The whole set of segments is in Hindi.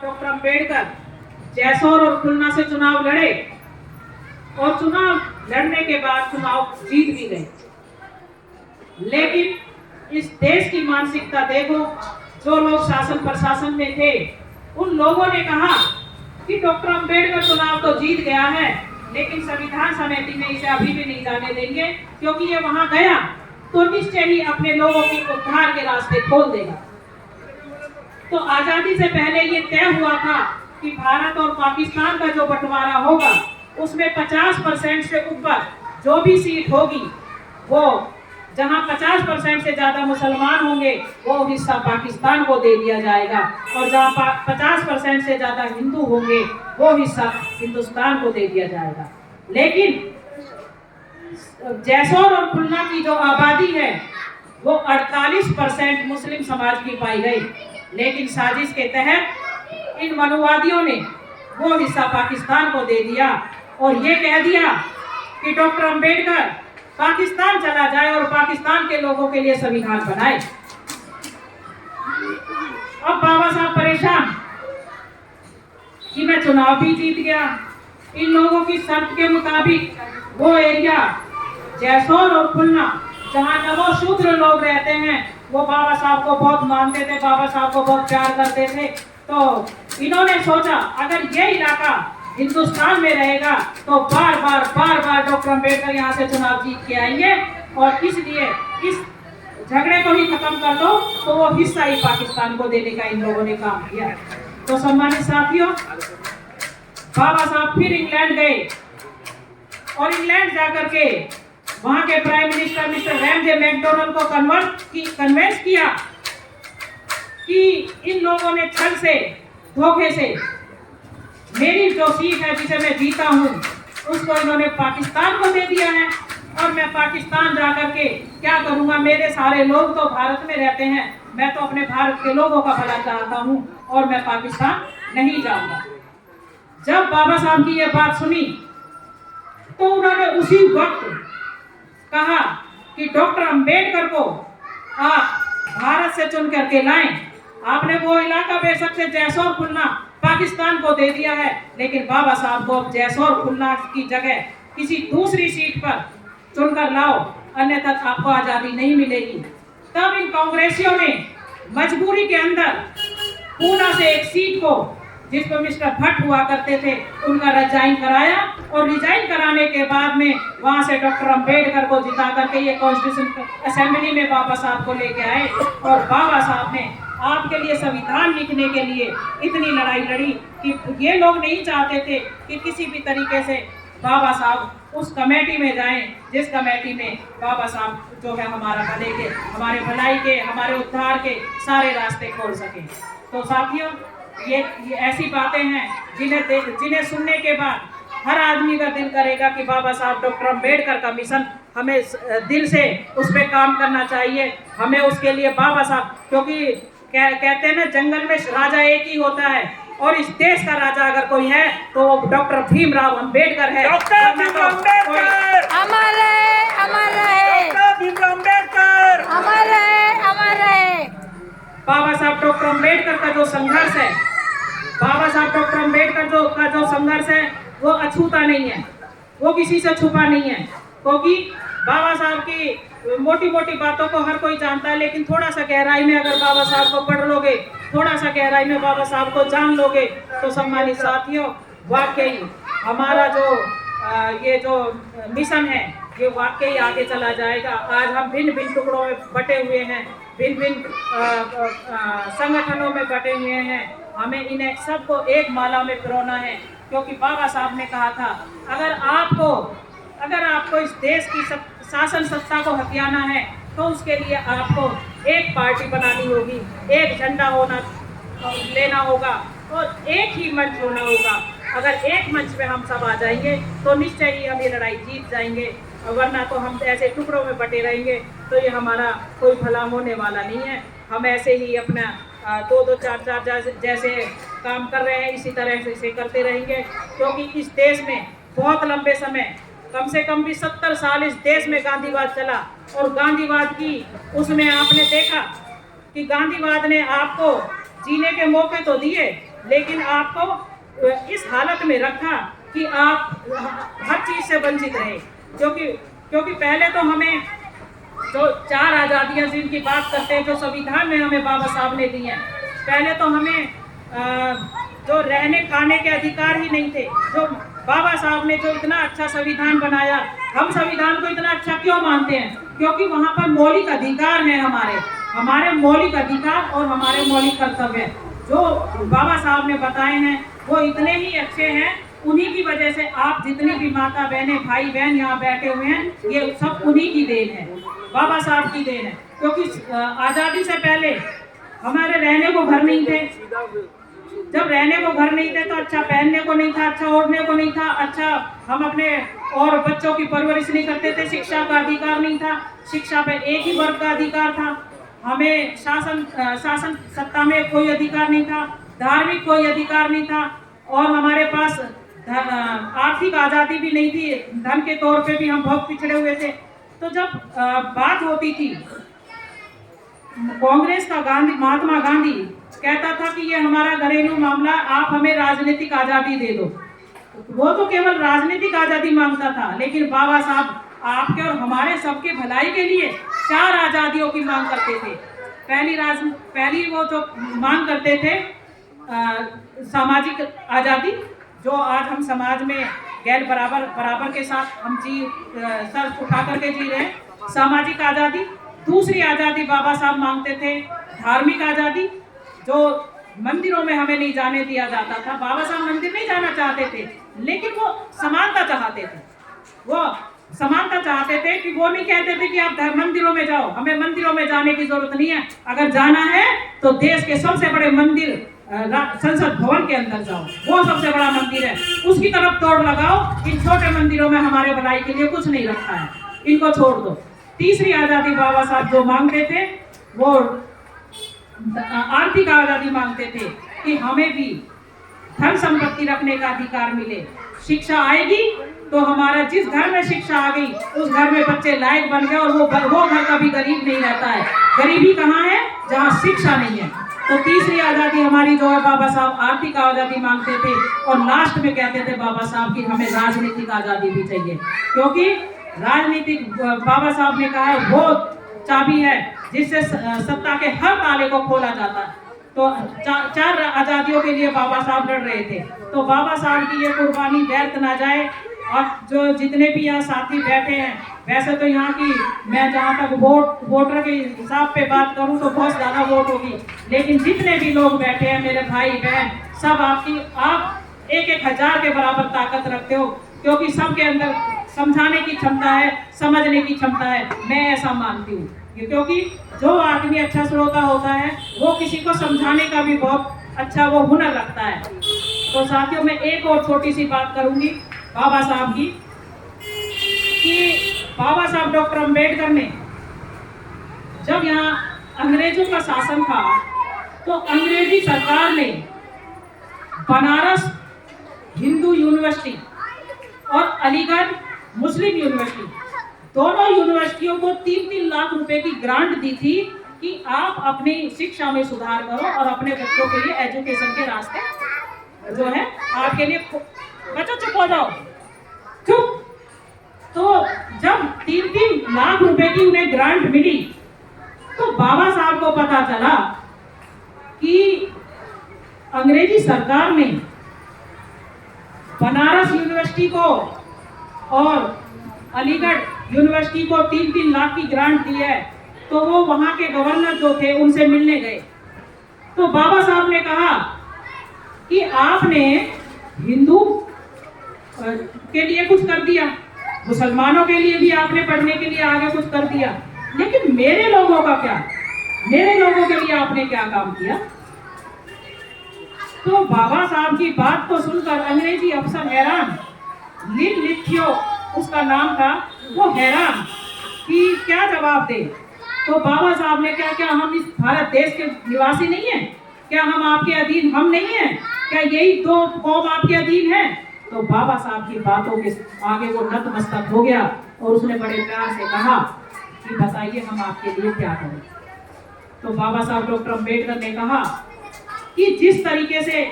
डॉक्टर अंबेडकर जैसौर और खुलना से चुनाव लड़े और चुनाव लड़ने के बाद चुनाव जीत भी गए। लेकिन इस देश की मानसिकता देखो, जो लोग शासन प्रशासन में थे उन लोगों ने कहा कि डॉक्टर अंबेडकर चुनाव तो जीत गया है, लेकिन संविधान समिति में इसे अभी भी नहीं जाने देंगे, क्योंकि ये वहां गया तो निश्चय ही अपने लोगों के उद्धार के रास्ते खोल देगा। तो आजादी से पहले ये तय हुआ था कि भारत और पाकिस्तान का जो बंटवारा होगा उसमें 50% से ऊपर जो भी सीट होगी, वो जहां 50% से ज्यादा मुसलमान होंगे वो हिस्सा पाकिस्तान को दे दिया जाएगा, और जहां 50% से ज्यादा हिंदू होंगे वो हिस्सा हिंदुस्तान को दे दिया जाएगा। लेकिन जैसौर और खुलना की जो आबादी है वो 48% मुस्लिम समाज की पाई गई, लेकिन साजिश के तहत इन मनुवादियों ने वो हिस्सा पाकिस्तान को दे दिया और ये कह दिया कि डॉक्टर अंबेडकर पाकिस्तान चला जाए और पाकिस्तान के लोगों के लिए संविधान बनाए। अब बाबा साहब परेशान कि मैं चुनाव भी जीत गया, इन लोगों की शर्त के मुताबिक वो एरिया जैसौर और खुलना जहाँ नवो शूद्र लोग रहते हैं वो बाबा साहब को बहुत मानते थे, बाबा साहब को बहुत प्यार करते थे। तो इन्होंने सोचा अगर ये इलाका हिंदुस्तान में रहेगा तो बार बार डॉक्टर अंबेडकर यहाँ से चुनाव जीत के आएंगे, और इसलिए इस झगड़े को ही खत्म कर दो, तो वो हिस्सा ही पाकिस्तान को देने का इन लोगों ने काम किया। तो सम्मानित साथियों, बाबा साहब फिर इंग्लैंड गए और इंग्लैंड जाकर के वहां के prime minister mister Ramsay McDonald को कन्वेंस किया कि इन लोगों ने छल से धोखे से मेरी जो सीट है जिसे मैं जीता हूं उसको इन्होंने पाकिस्तान को दे दिया है, और मैं पाकिस्तान जाकर के क्या करूंगा, मेरे सारे लोग तो भारत में रहते हैं, मैं तो अपने भारत के लोगों का भला चाहता हूं और मैं पाकिस्तान नहीं जाऊंगा। जब बाबा साहब की ये बात सुनी तो उन्होंने उसी वक्त कहा कि डॉक्टर अंबेडकर को आप भारत से चुन करके लाएं। आपने वो इलाका बेशक से जैसौर खुलना पाकिस्तान को दे दिया है, लेकिन बाबा साहब को जैसौर खुलना की जगह किसी दूसरी सीट पर चुनकर लाओ, अन्यथा आपको आजादी नहीं मिलेगी। तब इन कांग्रेसियों ने मजबूरी के अंदर पूना से एक सीट को, जिस पर मिस्टर भट्ट हुआ करते थे, उनका रिजाइन कराया, और रिजाइन कराने के बाद में वहां से डॉक्टर अंबेडकर को जिता करके ये कॉन्स्टिट्यूशन असेंबली में बाबा साहब को लेके आए, और बाबा साहब ने आपके लिए संविधान लिखने के लिए इतनी लड़ाई लड़ी कि ये लोग नहीं चाहते थे कि किसी भी तरीके से बाबा साहब उस कमेटी में जाएं जिस कमेटी में बाबा साहब जो है हमारा भले के, हमारे भलाई के, हमारे उद्धार के सारे रास्ते खोल सकें। तो साथियों, ये ऐसी बातें हैं जिन्हें सुनने के बाद हर आदमी का दिल करेगा कि बाबा साहब डॉक्टर अंबेडकर का मिशन हमें दिल से उस पर काम करना चाहिए। हमें उसके लिए बाबा साहब, क्योंकि कहते हैं ना, जंगल में राजा एक ही होता है, और इस देश का राजा अगर कोई है तो वो डॉक्टर भीमराव अंबेडकर है। डॉक्टर भीमराव अंबेडकर अमर है, अमर है। डॉक्टर भीमराव अंबेडकर अमर है, अमर है। बाबा साहब डॉक्टर अंबेडकर का जो संघर्ष है, बाबा साहब डॉक्टर अंबेडकर का जो संघर्ष है वो अछूता नहीं है, वो किसी से छुपा नहीं है, क्योंकि बाबा साहब की मोटी मोटी बातों को हर कोई जानता है, लेकिन थोड़ा सा गहराई में अगर बाबा साहब को पढ़ लोगे, थोड़ा सा गहराई में बाबा साहब को जान लोगे, तो सम्मानित साथियों, वाकई हमारा जो ये जो मिशन है ये वाकई आगे चला जाएगा। आज हम भिन्न भिन्न टुकड़ों में बटे हुए हैं, भिन्न भिन्न संगठनों में बटे हुए हैं, हमें इन्हें सबको एक माला में पिरोना है, क्योंकि बाबा साहब ने कहा था अगर आपको इस देश की शासन सत्ता को हथियाना है तो उसके लिए आपको एक पार्टी बनानी होगी, एक झंडा लेना होगा और एक ही मंच होना होगा। अगर एक मंच पे हम सब आ जाएंगे तो निश्चय ही हम ये लड़ाई जीत जाएंगे, वरना तो हम ऐसे टुकड़ों में बटे रहेंगे तो ये हमारा कोई भला होने वाला नहीं है। हम ऐसे ही अपना 2-2, 4-4 जैसे काम कर रहे हैं इसी तरह से इसे करते रहेंगे, क्योंकि इस देश में बहुत लंबे समय, कम से कम भी 70 साल इस देश में गांधीवाद चला, और गांधीवाद की उसमें आपने देखा कि गांधीवाद ने आपको जीने के मौके तो दिए, लेकिन आपको इस हालत में रखा कि आप हर चीज से वंचित रहे। क्योंकि पहले तो हमें जो 4 आज़ादियाँ जिनकी बात करते हैं, जो संविधान में हमें बाबा साहब ने दी हैं, पहले तो हमें जो रहने खाने के अधिकार ही नहीं थे। जो बाबा साहब ने जो इतना अच्छा संविधान बनाया, हम संविधान को इतना अच्छा क्यों मानते हैं? क्योंकि वहाँ पर मौलिक अधिकार हैं, हमारे मौलिक अधिकार और हमारे मौलिक कर्तव्य जो बाबा साहब ने बताए हैं वो इतने ही अच्छे हैं। उन्हीं की वजह से आप जितनी भी माता बहनें, भाई बहन यहाँ बैठे हुए हैं, ये सब उन्हीं की देन है, बाबा साहब की देन है। क्योंकि आज़ादी से पहले हमारे रहने को घर नहीं थे। जब रहने को घर नहीं थे तो अच्छा पहनने को नहीं था, अच्छा ओढ़ने को नहीं था, अच्छा हम अपने और बच्चों की परवरिश नहीं करते थे, शिक्षा का अधिकार नहीं था, शिक्षा पे एक ही वर्ग का अधिकार था, हमें शासन सत्ता में कोई अधिकार नहीं था, धार्मिक कोई अधिकार नहीं था, और हमारे पास आर्थिक आज़ादी भी नहीं थी, धन के तौर पे भी हम बहुत पिछड़े हुए थे। तो जब बात होती थी कांग्रेस का महात्मा गांधी कहता था कि ये हमारा घरेलू मामला, आप हमें राजनीतिक आज़ादी दे दो। वो तो केवल राजनीतिक आज़ादी मांगता था, लेकिन बाबा साहब आपके और हमारे सबके भलाई के लिए 4 आज़ादियों की मांग करते थे। पहली वो जो मांग करते थे सामाजिक आज़ादी, जो आज हम समाज में गैर बराबर के साथ हम सर उठा करके जी रहे हैं, सामाजिक आज़ादी। दूसरी आज़ादी बाबा साहब मांगते थे धार्मिक आज़ादी, जो मंदिरों में हमें नहीं जाने दिया जाता था। बाबा साहब मंदिर नहीं जाना चाहते थे, लेकिन वो समानता चाहते थे। वो समानता चाहते थे कि वो नहीं कहते थे कि आप मंदिरों में जाओ, हमें मंदिरों में जाने की जरूरत नहीं है, अगर जाना है तो देश के सबसे बड़े मंदिर संसद भवन के अंदर जाओ, वो सबसे बड़ा मंदिर है, उसकी तरफ तोड़ लगाओ। इन छोटे मंदिरों में हमारे भलाई के लिए कुछ नहीं रखा है, इनको छोड़ दो। तीसरी आज़ादी बाबा साहब जो मांगते थे वो आर्थिक आज़ादी मांगते थे कि हमें भी धन संपत्ति रखने का अधिकार मिले। शिक्षा आएगी तो हमारा जिस घर में शिक्षा आ गई उस घर में बच्चे लायक बन गए, और वो घर कभी गरीब नहीं रहता है। गरीबी कहाँ है? जहाँ शिक्षा नहीं है। तो तीसरी आज़ादी हमारी जो है, बाबा साहब आर्थिक आज़ादी मांगते थे, और लास्ट में कहते थे बाबा साहब की हमें राजनीतिक आज़ादी भी चाहिए, क्योंकि राजनीतिक बाबा साहब ने कहा है वो चाबी है जिससे सत्ता के हर ताले को खोला जाता है। तो 4 आज़ादियों के लिए बाबा साहब लड़ रहे थे। तो बाबा साहब की ये कुर्बानी व्यर्थ ना जाए। और जो जितने भी यहाँ साथी बैठे हैं, वैसे तो यहाँ की मैं जहाँ तक वोटर के हिसाब पे बात करूँ तो बहुत ज़्यादा वोट होगी, लेकिन जितने भी लोग बैठे हैं मेरे भाई बहन, सब आप 1-1 हज़ार के बराबर ताकत रखते हो, क्योंकि सबके अंदर समझाने की क्षमता है, समझने की क्षमता है, मैं ऐसा मानती हूँ। क्योंकि जो आदमी अच्छा श्रोता होता है वो किसी को समझाने का भी बहुत अच्छा वो हुनर रखता है। तो साथियों, मैं एक और छोटी सी बात करूंगी बाबा साहब की, कि बाबा साहब डॉक्टर अंबेडकर ने जब यहाँ अंग्रेजों का शासन था तो अंग्रेजी सरकार ने बनारस हिंदू यूनिवर्सिटी और अलीगढ़ मुस्लिम यूनिवर्सिटी, दोनों यूनिवर्सिटियों को 3-3 लाख रुपए की ग्रांट दी थी कि आप अपनी शिक्षा में सुधार करो और अपने बच्चों के लिए एजुकेशन के रास्ते जो है आपके लिए। बच्चों चुप हो जाओ, चुप। तो जब 3-3 लाख रुपए की उन्हें ग्रांट मिली तो बाबा साहब को पता चला कि अंग्रेजी सरकार ने बनारस यूनिवर्सिटी को और अलीगढ़ यूनिवर्सिटी को 3-3 लाख की ग्रांट दी है। तो वो वहाँ के गवर्नर जो थे उनसे मिलने गए। तो बाबा साहब ने कहा कि आपने हिंदू के लिए कुछ कर दिया, मुसलमानों के लिए भी आपने पढ़ने के लिए आगे कुछ कर दिया, लेकिन मेरे लोगों का क्या? मेरे लोगों के लिए आपने क्या काम किया? तो बाबा साहब की बात को सुनकर अंग्रेजी अफसर हैरान, लिन लिथियो उसका नाम था, वो हैरान कि क्या जवाब दे। तो बाबा साहब ने क्या हम इस भारत देश के निवासी नहीं हैं? क्या हम आपके अधीन हम नहीं हैं? क्या यही 2 कौम आपके अधीन है? तो बाबा साहब की बातों के आगे वो नतमस्तक हो गया और उसने बड़े प्यार से कहा कि बताइए हम आपके लिए क्या करें। तो बाबा साहब डॉक्टर अंबेडकर ने कहा कि जिस तरीके से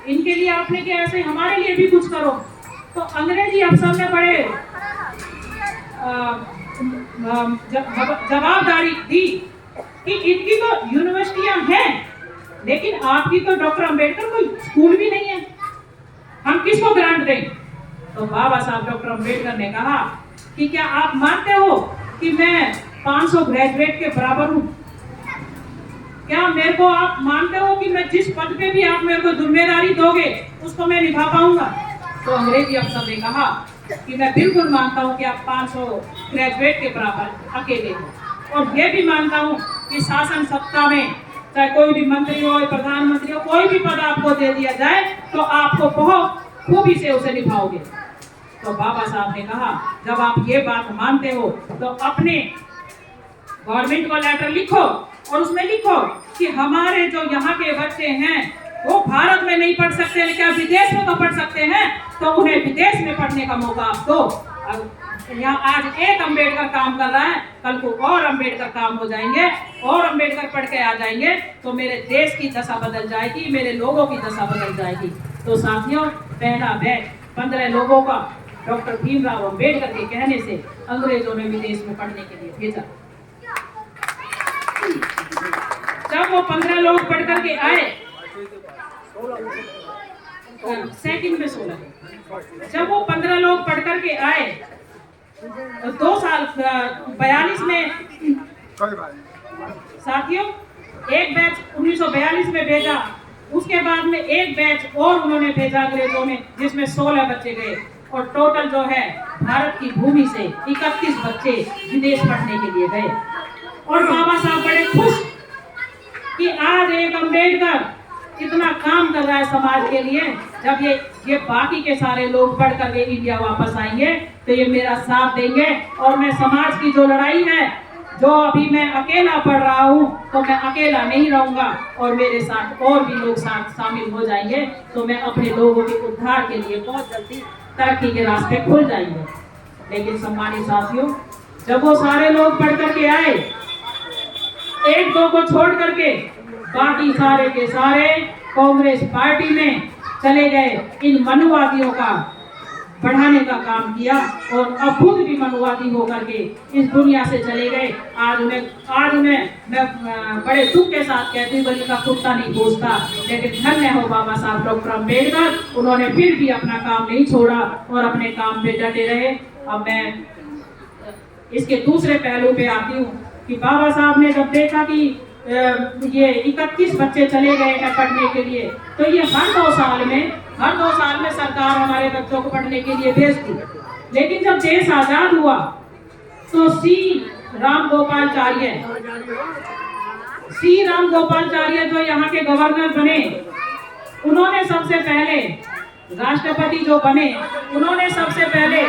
इनके लिए आपने किया, ऐसे हमारे लिए भी कुछ करो। तो अंग्रेजी अफसर ने बड़े जवाबदारी दी कि इनकी तो यूनिवर्सिटियां हैं, लेकिन आपकी तो डॉक्टर अंबेडकर कोई स्कूल भी नहीं है, हम किसको ग्रांट दें? तो बाबा साहब डॉक्टर अंबेडकर ने कहा कि क्या आप मानते हो कि मैं 500 ग्रेजुएट के बराबर हूं? क्या मेरे को आप मानते हो कि मैं जिस पद पे भी आप मेरे को जिम्मेदारी दोगे उसको मैं निभा पाऊंगा? तो अंग्रेजी अफसर ने कहा कि मैं बिल्कुल मानता हूं कि आप 500 ग्रेजुएट के बराबर अकेले हो, और ये भी मानता हूं कि शासन सत्ता में चाहे कोई भी मंत्री हो, प्रधानमंत्री हो, कोई भी पद आपको दे दिया जाए तो आपको बहुत खूबी से उसे निभाओगे। तो बाबा साहब ने कहा जब आप ये बात मानते हो तो अपने गवर्नमेंट को लेटर लिखो और उसमें लिखो कि हमारे जो यहाँ के बच्चे हैं वो भारत में नहीं पढ़ सकते, क्या विदेश में तो पढ़ सकते हैं, तो उन्हें विदेश में पढ़ने का मौका आप दो। यहाँ आज एक अंबेडकर काम कर रहा है, कल को और अंबेडकर काम हो जाएंगे और अंबेडकर पढ़ के आ जाएंगे, तो मेरे देश की दशा बदल जाएगी, मेरे लोगों की दशा बदल जाएगी। तो साथियों, पहला बैच 15 लोगों का डॉक्टर भीमराव अंबेडकर के कहने से अंग्रेजों ने विदेश में पढ़ने के लिए भेजा। जब वो 15 लोग पढ़ करके आए, सेकंड में 16, जब वो 15 लोग पढ़ करके आए 2 साल 42 में, साथियों एक बैच 1942 में भेजा, उसके बाद में एक बैच और उन्होंने भेजा अंग्रेजों ने, जिसमें 16 बच्चे गए, और टोटल जो है भारत की भूमि से 31 बच्चे विदेश पढ़ने के लिए गए। और बाबा साहब बड़े खुश कि आज एक अंबेडकर इतना काम कर रहा है समाज के लिए, जब ये बाकी के सारे लोग पढ़ कर के इंडिया वापस आएंगे तो ये मेरा साथ देंगे, और मैं समाज की जो लड़ाई है, जो अभी मैं अकेला पढ़ रहा हूँ, तो मैं अकेला नहीं रहूंगा और मेरे साथ और भी लोग साथ शामिल हो जाएंगे, तो मैं अपने लोगों के उद्धार के लिए बहुत जल्दी तरक्की के रास्ते खुल जाएंगे। लेकिन सम्मानित साथियों, जब वो सारे लोग पढ़ करके आए, एक दो को छोड़ करके बाकी सारे के सारे कांग्रेस पार्टी में चले गए, इन मनुवादियों का बढ़ाने का काम किया, और अब खुद भी मनुवादी होकर के इस दुनिया से चले गए। आज उन्हें मैं बड़े दुख के साथ कहती हूँ, बलि का कुत्ता नहीं पूछता, लेकिन धन्य हो बाबा साहब डॉक्टर अंबेडकर, उन्होंने फिर भी अपना काम नहीं छोड़ा और अपने काम पे डटे रहे। अब मैं इसके दूसरे पहलू पे आती हूँ कि बाबा साहब ने जब देखा कि ये 31 बच्चे चले गए हैं पढ़ने के लिए, तो ये हर 2 साल में सरकार हमारे बच्चों को पढ़ने के लिए भेजती। लेकिन जब देश आजाद हुआ तो सी राम गोपालचार्य जो यहाँ के गवर्नर बने, उन्होंने सबसे पहले राष्ट्रपति जो बने, उन्होंने सबसे पहले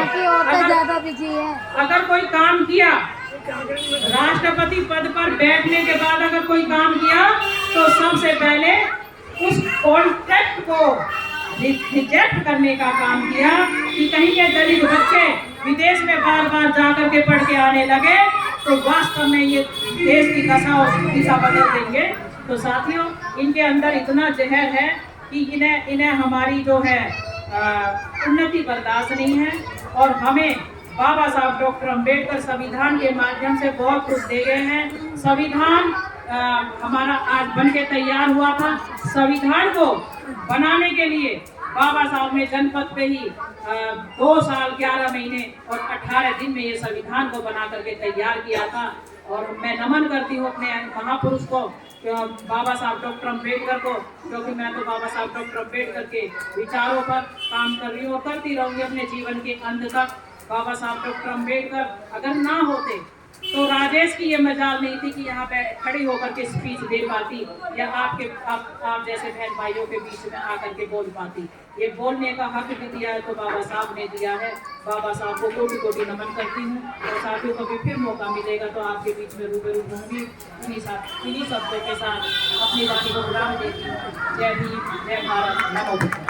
अगर कोई काम किया, राष्ट्रपति पद पर बैठने के बाद अगर कोई काम किया, तो सबसे पहले उस कॉन्ट्रैक्ट को रिजेक्ट करने का काम किया कि कहीं ये दलित बच्चे विदेश में बार बार जा करके पढ़ के आने लगे तो वास्तव में ये देश की दशा और दिशा बदल देंगे। तो साथियों, इनके अंदर इतना जहर है कि इन्हें हमारी जो है उन्नति बर्दाश्त नहीं है, और हमें बाबा साहब डॉक्टर अंबेडकर संविधान के माध्यम से बहुत कुछ दे गए हैं। संविधान हमारा आज बन के तैयार हुआ था। संविधान को बनाने के लिए बाबा साहब ने जनपद पे ही 2 साल 11 महीने और 18 दिन में ये संविधान को बना करके तैयार किया था। और मैं नमन करती हूँ अपने महापुरुष को, बाबा साहब डॉक्टर अंबेडकर को, क्योंकि मैं तो बाबा साहब डॉक्टर अंबेडकर के विचारों पर काम कर रही हूँ और करती रहूँगी अपने जीवन के अंत तक। बाबा साहब डॉक्टर अंबेडकर अगर ना होते तो राजेश की ये मजाल नहीं थी कि यहाँ पे खड़ी होकर के स्पीच दे पाती, या आप जैसे बहन भाइयों के बीच में आकर के बोल पाती। ये बोलने का हक भी दिया है तो बाबा साहब ने दिया है। बाबा साहब को कोटि कोटि नमन करती हूँ, और साथियों को भी फिर मौका मिलेगा तो आपके बीच में रूबरू होंगी। इन्हीं शब्दों के साथ अपनी वाणी को विराम देती हूँ। जय भीम, जय भारत, नमो बुद्धाय।